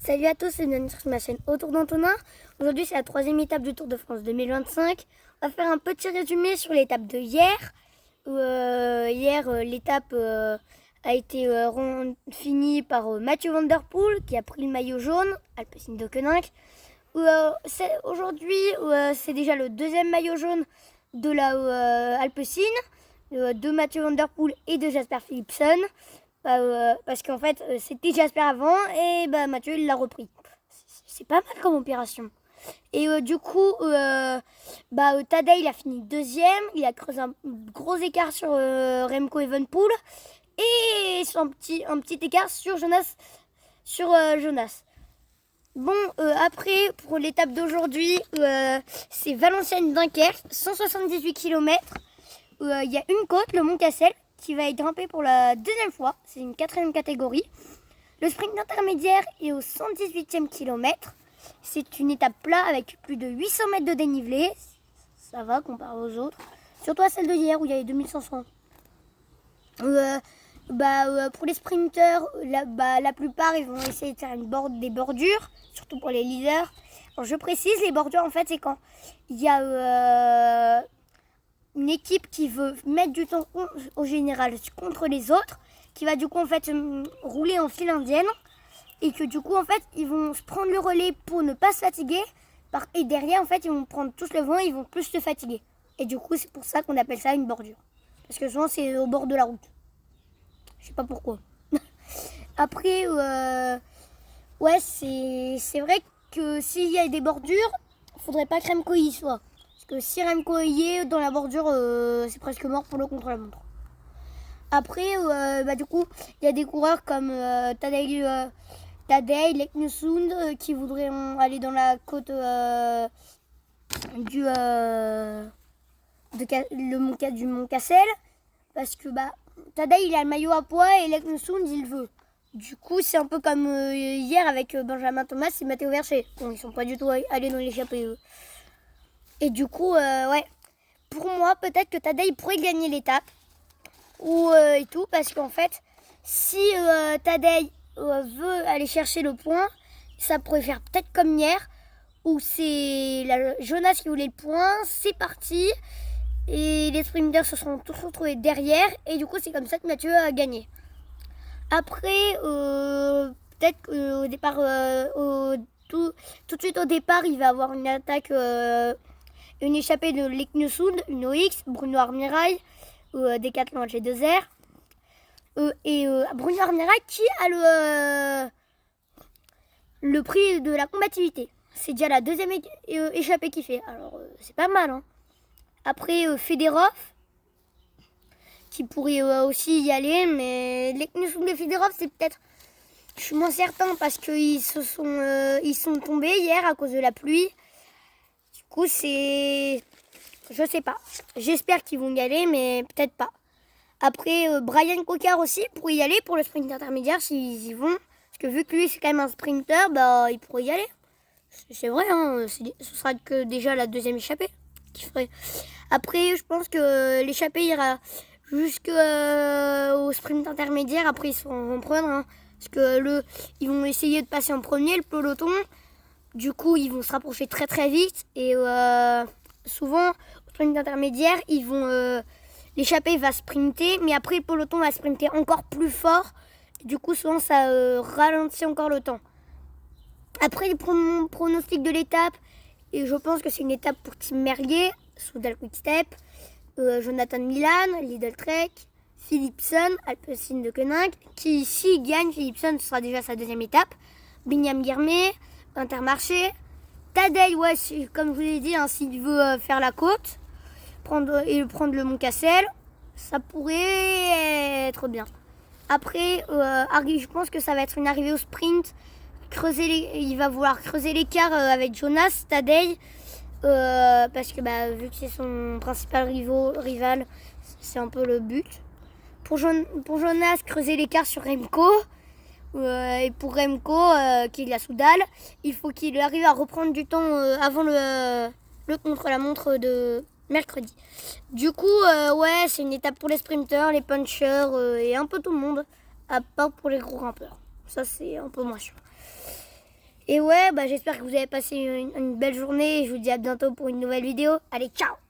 Salut à tous et bienvenue sur ma chaîne Autour d'Antonin. Aujourd'hui c'est la troisième étape du Tour de France 2025. On va faire un petit résumé sur l'étape de hier. L'étape a été finie par Mathieu Van Der Poel qui a pris le maillot jaune, Alpecin-Deceuninck. Aujourd'hui c'est déjà le deuxième maillot jaune de la Alpecin, de Mathieu Van Der Poel et de Jasper Philipsen. Parce qu'en fait c'était Jasper avant et Mathieu il l'a repris. C'est pas mal comme opération. Et Tadej il a fini deuxième, il a creusé un gros écart sur Remco Evenepoel et un petit écart sur Jonas. Après pour l'étape d'aujourd'hui, c'est Valenciennes-Dunkerque, 178 km. Il y a une côte, le Mont Cassel, qui va être grimpé pour la deuxième fois. C'est une 4e catégorie. Le sprint intermédiaire est au 118e kilomètre. C'est une étape plat avec plus de 800 mètres de dénivelé. Ça va comparé aux autres. Surtout à celle de hier où il y avait 2500. Pour les sprinteurs, la plupart ils vont essayer de faire des bordures, surtout pour les leaders. Alors, je précise, les bordures en fait c'est quand il y a une équipe qui veut mettre du temps au général contre les autres, qui va du coup en fait rouler en file indienne et que du coup en fait ils vont se prendre le relais pour ne pas se fatiguer et derrière en fait ils vont prendre tous le vent et ils vont plus se fatiguer et du coup c'est pour ça qu'on appelle ça une bordure parce que souvent c'est au bord de la route, je sais pas pourquoi. Après c'est vrai que s'il y a des bordures faudrait pas que Remco y soit. Que si Remco y est dans la bordure, c'est presque mort pour le contre-la-montre. Après, du coup, il y a des coureurs comme Tadej, Leknessund qui voudraient aller dans la côte du Mont Cassel, parce que Tadej il a le maillot à poids et Leknessund il veut. Du coup, c'est un peu comme hier avec Benjamin Thomas et Matteo Verchet. Bon, ils sont pas du tout allés dans l'échappée eux. Et du coup, pour moi, peut-être que Tadej pourrait gagner l'étape et tout, parce qu'en fait, si Tadej veut aller chercher le point, ça pourrait faire peut-être comme hier, où c'est Jonas qui voulait le point, c'est parti, et les sprinters se sont tous retrouvés derrière, et du coup, c'est comme ça que Mathieu a gagné. Après, peut-être qu'au départ, tout de suite au départ, il va avoir une attaque. Une échappée de Leknessund, une OX, Bruno Armirail, Decathlon G2R. Bruno Armirail qui a le prix de la combativité. C'est déjà la deuxième échappée qu'il fait. Alors c'est pas mal. Hein. Après Fedorov, qui pourrait aussi y aller. Mais Leknessund et Fedorov, c'est peut-être... Je suis moins certain parce qu'ils sont tombés hier à cause de la pluie. Du coup, je sais pas. J'espère qu'ils vont y aller, mais peut-être pas. Après, Brian Cocard aussi pourrait y aller pour le sprint intermédiaire s'ils y vont. Parce que vu que lui, c'est quand même un sprinter, il pourrait y aller. C'est vrai, hein, ce sera que déjà la deuxième échappée qu'il ferait. Après, je pense que l'échappée ira jusqu'au sprint intermédiaire. Après, ils vont prendre. Hein, parce que ils vont essayer de passer en premier, le peloton. Du coup, ils vont se rapprocher très très vite et souvent, au sprint intermédiaire, l'échappée va sprinter, mais après le peloton va sprinter encore plus fort. Et du coup, souvent, ça ralentit encore le temps. Après, les pronostics de l'étape, et je pense que c'est une étape pour Tim Merlier, Soudal Quick-Step, Jonathan Milan, Lidl Trek, Philipsen, Alpecin-Deceuninck, qui s'il gagne, Philipsen, ce sera déjà sa deuxième étape, Binyam Girmay, Intermarché, Tadej, comme je vous l'ai dit, hein, s'il veut faire la côte, prendre le Mont Cassel, ça pourrait être bien. Après, je pense que ça va être une arrivée au sprint, il va vouloir creuser l'écart avec Jonas, Tadej, parce que vu que c'est son principal rival, c'est un peu le but. Pour Jonas, creuser l'écart sur Remco. Et pour Remco, qui est la Soudal, il faut qu'il arrive à reprendre du temps avant le contre-la-montre de mercredi. Du coup, c'est une étape pour les sprinters, les punchers et un peu tout le monde, à part pour les gros grimpeurs. Ça, c'est un peu moins sûr. Et ouais, bah, j'espère que vous avez passé une belle journée. Je vous dis à bientôt pour une nouvelle vidéo. Allez, ciao!